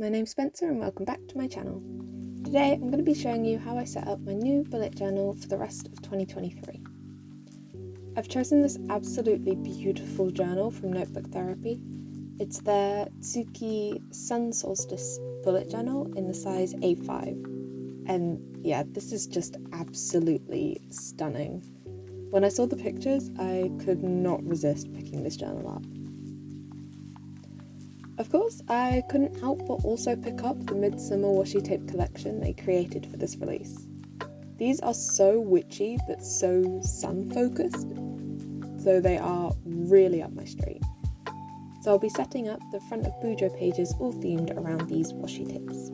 my name's Spencer and welcome back to my channel. Today I'm going to be showing you how I set up my new bullet journal for the rest of 2023. I've chosen this absolutely beautiful journal from Notebook Therapy. It's their Tsuki Sun Solstice bullet journal in the size A5. And yeah, this is just absolutely stunning. When I saw the pictures, I could not resist picking this journal up. Of course, I couldn't help but also pick up the Midsummer washi tape collection they created for this release. These are so witchy but so sun-focused, so they are really up my street. So I'll be setting up the front of Bujo pages all themed around these washi tapes.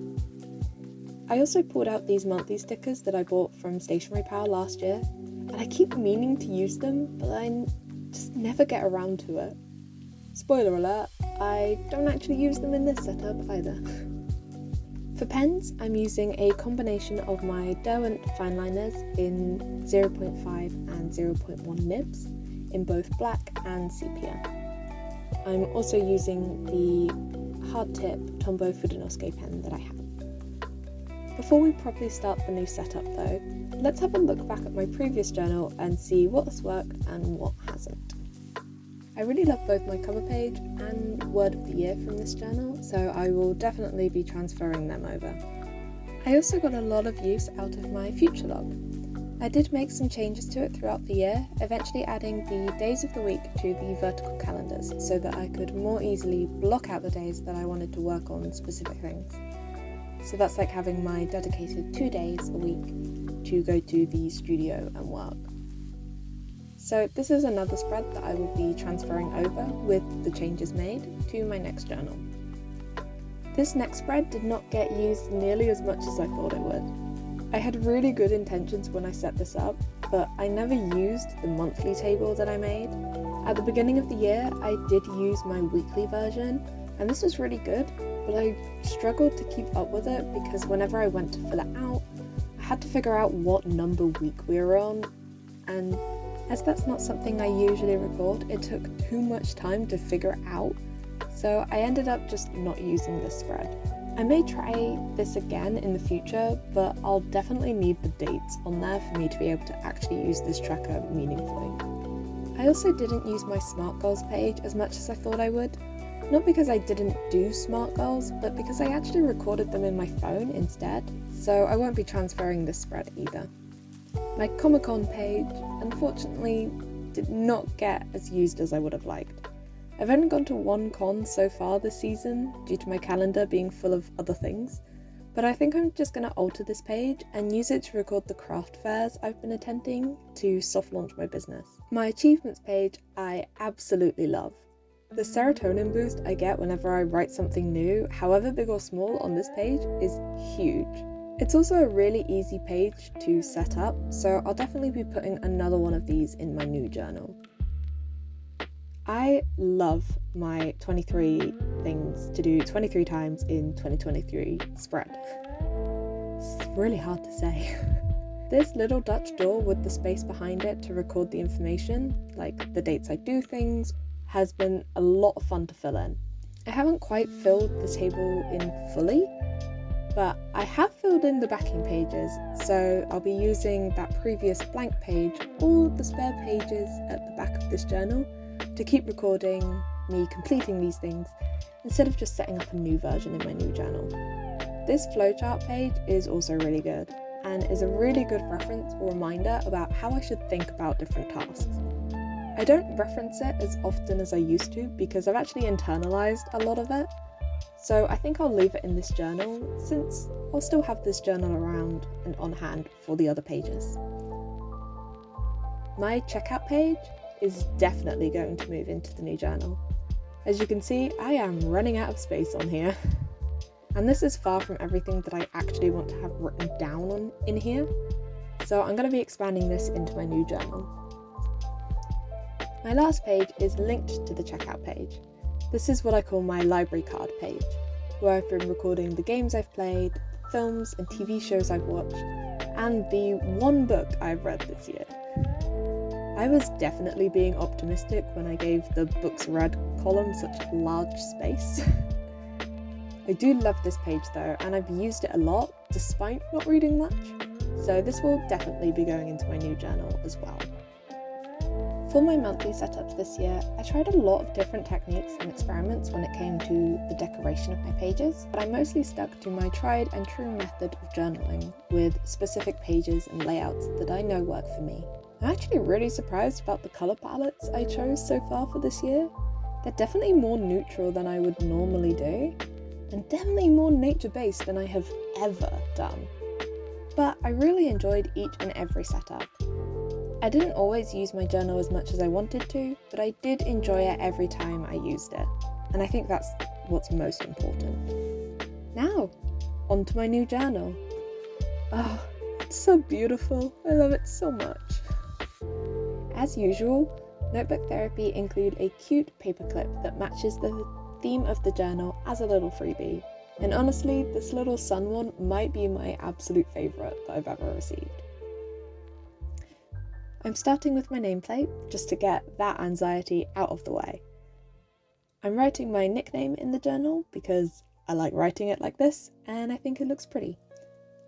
I also pulled out these monthly stickers that I bought from Stationery Power last year, and I keep meaning to use them, but I just never get around to it. Spoiler alert, I don't actually use them in this setup either. For pens, I'm using a combination of my Derwent Fineliners in 0.5 and 0.1 nibs in both black and sepia. I'm also using the hard tip Tombow Fudenosuke pen that I have. Before we properly start the new setup though, let's have a look back at my previous journal and see what has worked and what hasn't. I really love both my cover page and word of the year from this journal, so I will definitely be transferring them over. I also got a lot of use out of my future log. I did make some changes to it throughout the year, eventually adding the days of the week to the vertical calendars so that I could more easily block out the days that I wanted to work on specific things. So that's like having my dedicated 2 days a week to go to the studio and work. So this is another spread that I will be transferring over with the changes made to my next journal. This next spread did not get used nearly as much as I thought it would. I had really good intentions when I set this up, but I never used the monthly table that I made. At the beginning of the year, I did use my weekly version, and this was really good, but I struggled to keep up with it because whenever I went to fill it out, I had to figure out what number week we were on, and as that's not something I usually record, it took too much time to figure out, so I ended up just not using this spread. I may try this again in the future, but I'll definitely need the dates on there for me to be able to actually use this tracker meaningfully. I also didn't use my SMART goals page as much as I thought I would, not because I didn't do SMART goals, but because I actually recorded them in my phone instead, so I won't be transferring this spread either. My Comic-Con page, unfortunately, did not get as used as I would have liked. I've only gone to one con so far this season, due to my calendar being full of other things, but I think I'm just going to alter this page and use it to record the craft fairs I've been attending to soft launch my business. My achievements page I absolutely love. The serotonin boost I get whenever I write something new, however big or small, on this page is huge. It's also a really easy page to set up, so I'll definitely be putting another one of these in my new journal. I love my 23 things to do 23 times in 2023 spread. It's really hard to say. This little Dutch door with the space behind it to record the information, like the dates I do things, has been a lot of fun to fill in. I haven't quite filled the table in fully, but I have filled in the backing pages, so I'll be using that previous blank page or the spare pages at the back of this journal to keep recording me completing these things instead of just setting up a new version in my new journal. This flowchart page is also really good and is a really good reference or reminder about how I should think about different tasks. I don't reference it as often as I used to because I've actually internalized a lot of it, so I think I'll leave it in this journal since I'll still have this journal around and on hand for the other pages. My checkout page is definitely going to move into the new journal. As you can see, I am running out of space on here. And this is far from everything that I actually want to have written down on in here, so I'm going to be expanding this into my new journal. My last page is linked to the checkout page. This is what I call my library card page, where I've been recording the games I've played, films and TV shows I've watched, and the one book I've read this year. I was definitely being optimistic when I gave the books read column such large space. I do love this page though, and I've used it a lot despite not reading much, so this will definitely be going into my new journal as well. For my monthly setups this year, I tried a lot of different techniques and experiments when it came to the decoration of my pages, but I mostly stuck to my tried and true method of journaling with specific pages and layouts that I know work for me. I'm actually really surprised about the colour palettes I chose so far for this year. They're definitely more neutral than I would normally do, and definitely more nature-based than I have ever done. But I really enjoyed each and every setup. I didn't always use my journal as much as I wanted to, but I did enjoy it every time I used it, and I think that's what's most important. Now, on to my new journal. Oh, it's so beautiful. I love it so much. As usual, Notebook Therapy include a cute paperclip that matches the theme of the journal as a little freebie, and honestly, this little sun one might be my absolute favourite that I've ever received. I'm starting with my nameplate, just to get that anxiety out of the way. I'm writing my nickname in the journal because I like writing it like this, and I think it looks pretty.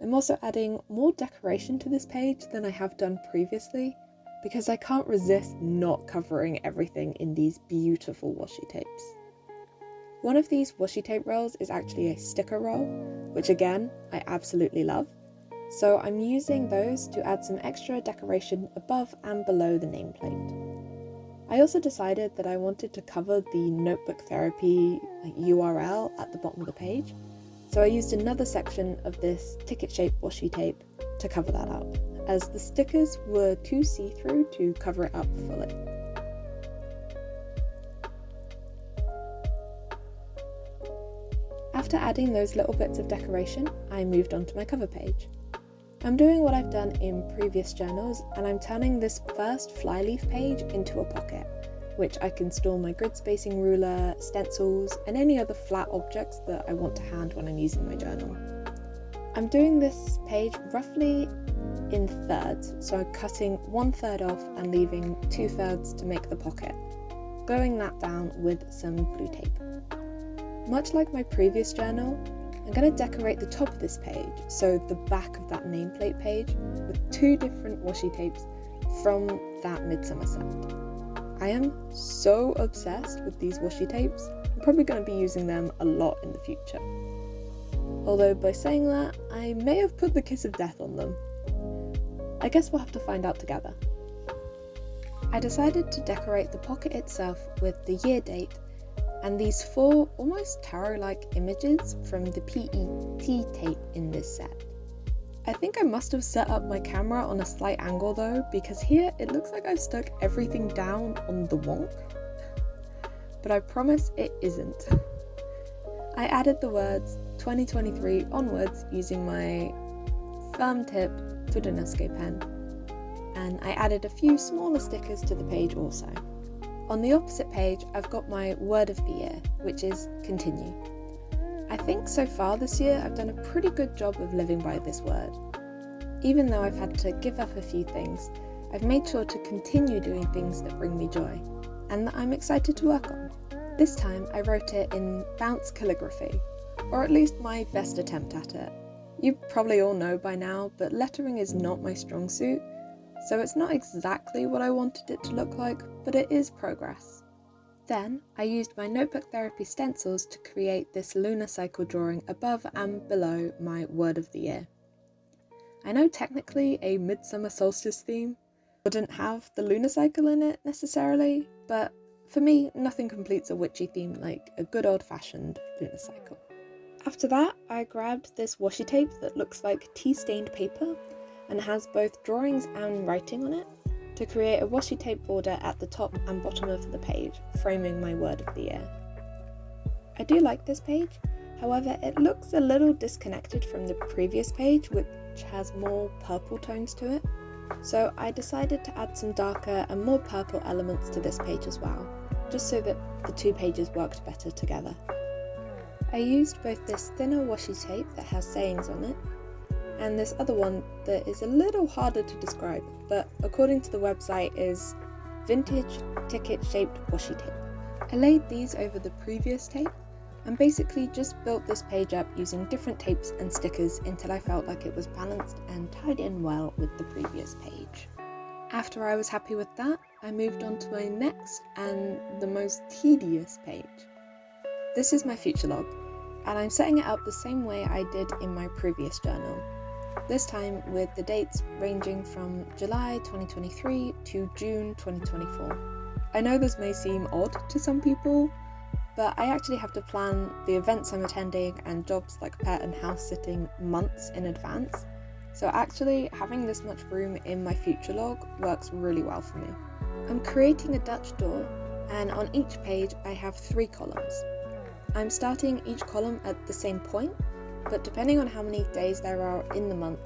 I'm also adding more decoration to this page than I have done previously, because I can't resist not covering everything in these beautiful washi tapes. One of these washi tape rolls is actually a sticker roll, which again, I absolutely love. So I'm using those to add some extra decoration above and below the nameplate. I also decided that I wanted to cover the Notebook Therapy URL at the bottom of the page, so I used another section of this ticket-shaped washi tape to cover that up, as the stickers were too see-through to cover it up fully. After adding those little bits of decoration, I moved on to my cover page. I'm doing what I've done in previous journals, and I'm turning this first flyleaf page into a pocket, which I can store my grid spacing ruler, stencils, and any other flat objects that I want to hand when I'm using my journal. I'm doing this page roughly in thirds, so I'm cutting 1/3 off and leaving 2/3 to make the pocket, gluing that down with some blue tape. Much like my previous journal, I'm going to decorate the top of this page, so the back of that nameplate page, with 2 different washi tapes from that Midsummer set. I am so obsessed with these washi tapes, I'm probably going to be using them a lot in the future. Although by saying that, I may have put the kiss of death on them. I guess we'll have to find out together. I decided to decorate the pocket itself with the year date and these 4 almost tarot-like images from the PET tape in this set. I think I must have set up my camera on a slight angle though, because here it looks like I've stuck everything down on the wonk, but I promise it isn't. I added the words 2023 onwards using my firm tip Fudenosuke pen, and I added a few smaller stickers to the page also. On the opposite page, I've got my word of the year, which is continue. I think so far this year I've done a pretty good job of living by this word. Even though I've had to give up a few things, I've made sure to continue doing things that bring me joy, and that I'm excited to work on. This time I wrote it in bounce calligraphy, or at least my best attempt at it. You probably all know by now, but lettering is not my strong suit, so it's not exactly what I wanted it to look like, but it is progress. Then I used my Notebook Therapy stencils to create this lunar cycle drawing above and below my word of the year. I know technically a Midsummer Solstice theme wouldn't have the lunar cycle in it necessarily, but for me, nothing completes a witchy theme like a good old-fashioned lunar cycle. After that, I grabbed this washi tape that looks like tea-stained paper and has both drawings and writing on it to create a washi tape border at the top and bottom of the page, framing my word of the year. I do like this page, however it looks a little disconnected from the previous page, which has more purple tones to it, so I decided to add some darker and more purple elements to this page as well, just so that the 2 pages worked better together. I used both this thinner washi tape that has sayings on it, and this other one that is a little harder to describe, but according to the website is vintage ticket-shaped washi tape. I laid these over the previous tape and basically just built this page up using different tapes and stickers until I felt like it was balanced and tied in well with the previous page. After I was happy with that, I moved on to my next and the most tedious page. This is my future log, and I'm setting it up the same way I did in my previous journal. This time with the dates ranging from July 2023 to June 2024. I know this may seem odd to some people, but I actually have to plan the events I'm attending and jobs like pet and house sitting months in advance. So actually having this much room in my future log works really well for me. I'm creating a Dutch door, and on each page I have 3 columns. I'm starting each column at the same point, but depending on how many days there are in the month,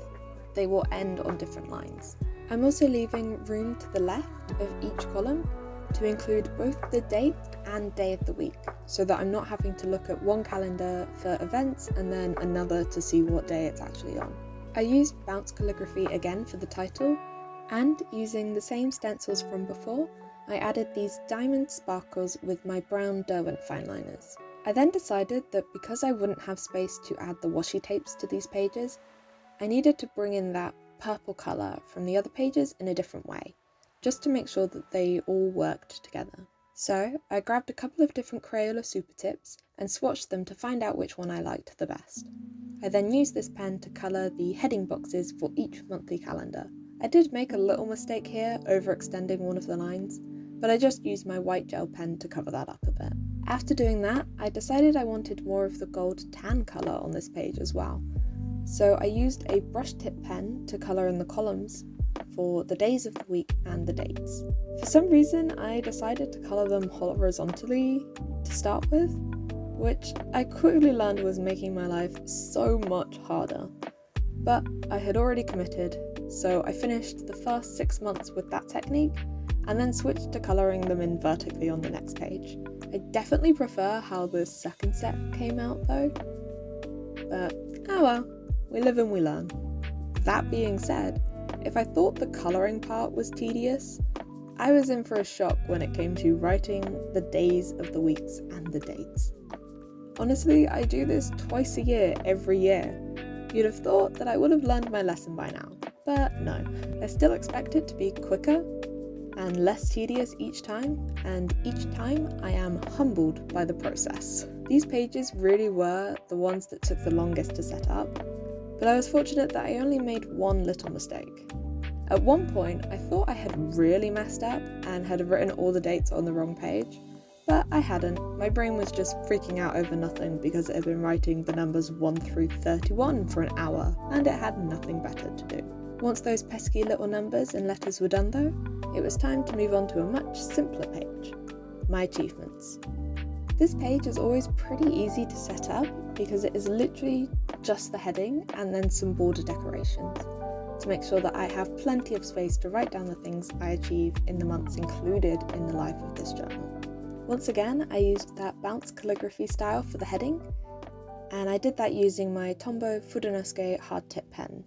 they will end on different lines. I'm also leaving room to the left of each column to include both the date and day of the week, so that I'm not having to look at one calendar for events and then another to see what day it's actually on. I used bounce calligraphy again for the title, and using the same stencils from before, I added these diamond sparkles with my brown Derwent Fineliners. I then decided that because I wouldn't have space to add the washi tapes to these pages, I needed to bring in that purple colour from the other pages in a different way, just to make sure that they all worked together. So I grabbed a couple of different Crayola supertips and swatched them to find out which one I liked the best. I then used this pen to colour the heading boxes for each monthly calendar. I did make a little mistake here, overextending one of the lines, but I just used my white gel pen to cover that up a bit. After doing that, I decided I wanted more of the gold tan colour on this page as well. So I used a brush tip pen to colour in the columns for the days of the week and the dates. For some reason, I decided to colour them horizontally to start with, which I quickly learned was making my life so much harder. But I had already committed, so I finished the first 6 months with that technique and then switched to colouring them in vertically on the next page. I definitely prefer how the second set came out though, but oh well, we live and we learn. That being said, if I thought the colouring part was tedious, I was in for a shock when it came to writing the days of the weeks and the dates. Honestly, I do this twice a year, every year. You'd have thought that I would have learned my lesson by now, but no. I still expect it to be quicker and less tedious each time, and each time I am humbled by the process. These pages really were the ones that took the longest to set up, but I was fortunate that I only made one little mistake. At one point, I thought I had really messed up and had written all the dates on the wrong page, but I hadn't. My brain was just freaking out over nothing because it had been writing the numbers 1 through 31 for an hour, and it had nothing better to do. Once those pesky little numbers and letters were done though, it was time to move on to a much simpler page, my achievements. This page is always pretty easy to set up because it is literally just the heading and then some border decorations to make sure that I have plenty of space to write down the things I achieve in the months included in the life of this journal. Once again, I used that bounce calligraphy style for the heading, and I did that using my Tombow Fudenosuke hard tip pen.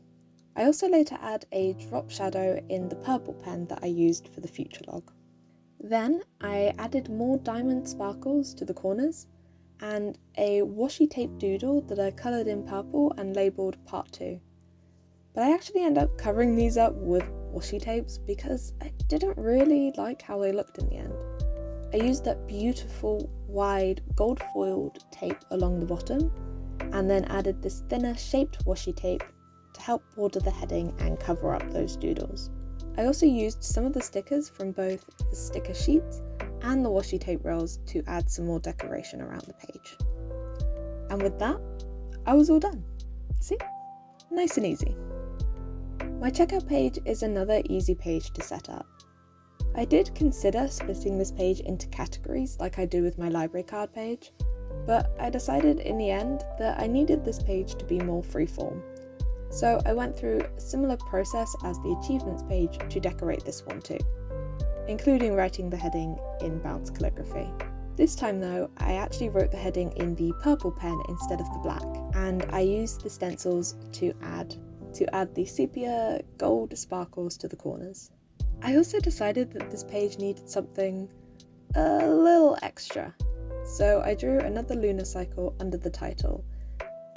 I also later add a drop shadow in the purple pen that I used for the future log. Then I added more diamond sparkles to the corners and a washi tape doodle that I coloured in purple and labelled part 2. But I actually ended up covering these up with washi tapes because I didn't really like how they looked in the end. I used that beautiful wide gold foiled tape along the bottom and then added this thinner shaped washi tape to help border the heading and cover up those doodles. I also used some of the stickers from both the sticker sheets and the washi tape rails to add some more decoration around the page. And with that, I was all done. See? Nice and easy. My checkout page is another easy page to set up. I did consider splitting this page into categories like I do with my library card page, but I decided in the end that I needed this page to be more freeform. So I went through a similar process as the achievements page to decorate this one too, including writing the heading in bounce calligraphy. This time though, I actually wrote the heading in the purple pen instead of the black, and I used the stencils to add the sepia gold sparkles to the corners. I also decided that this page needed something a little extra, so I drew another lunar cycle under the title,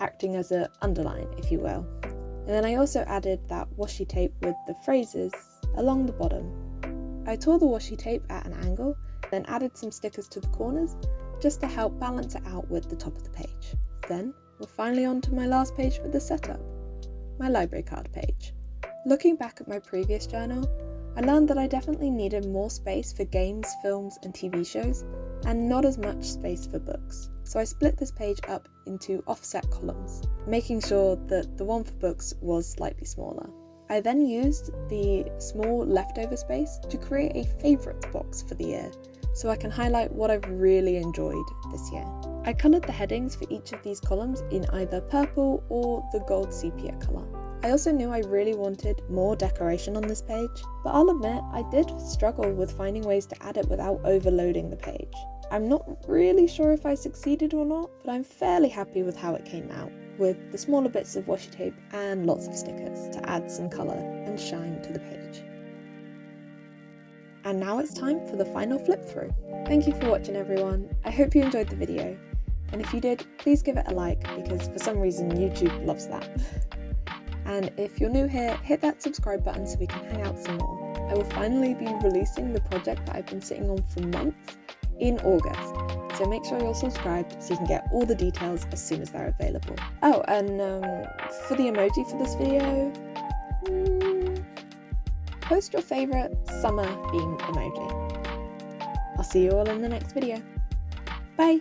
acting as an underline, if you will. And then I also added that washi tape with the phrases along the bottom. I tore the washi tape at an angle, then added some stickers to the corners just to help balance it out with the top of the page. Then we're finally on to my last page for the setup, my library card page. Looking back at my previous journal, I learned that I definitely needed more space for games, films and TV shows, and not as much space for books. So I split this page up into offset columns, making sure that the one for books was slightly smaller. I then used the small leftover space to create a favourites box for the year, so I can highlight what I've really enjoyed this year. I coloured the headings for each of these columns in either purple or the gold sepia colour. I also knew I really wanted more decoration on this page, but I'll admit I did struggle with finding ways to add it without overloading the page. I'm not really sure if I succeeded or not, but I'm fairly happy with how it came out, with the smaller bits of washi tape and lots of stickers to add some colour and shine to the page. And now it's time for the final flip through. Thank you for watching everyone, I hope you enjoyed the video, and if you did, please give it a like because for some reason YouTube loves that. And if you're new here, hit that subscribe button so we can hang out some more. I will finally be releasing the project that I've been sitting on for months in August, so make sure you're subscribed so you can get all the details as soon as they're available. Oh, and for the emoji for this video, post your favourite summer themed emoji. I'll see you all in the next video. Bye!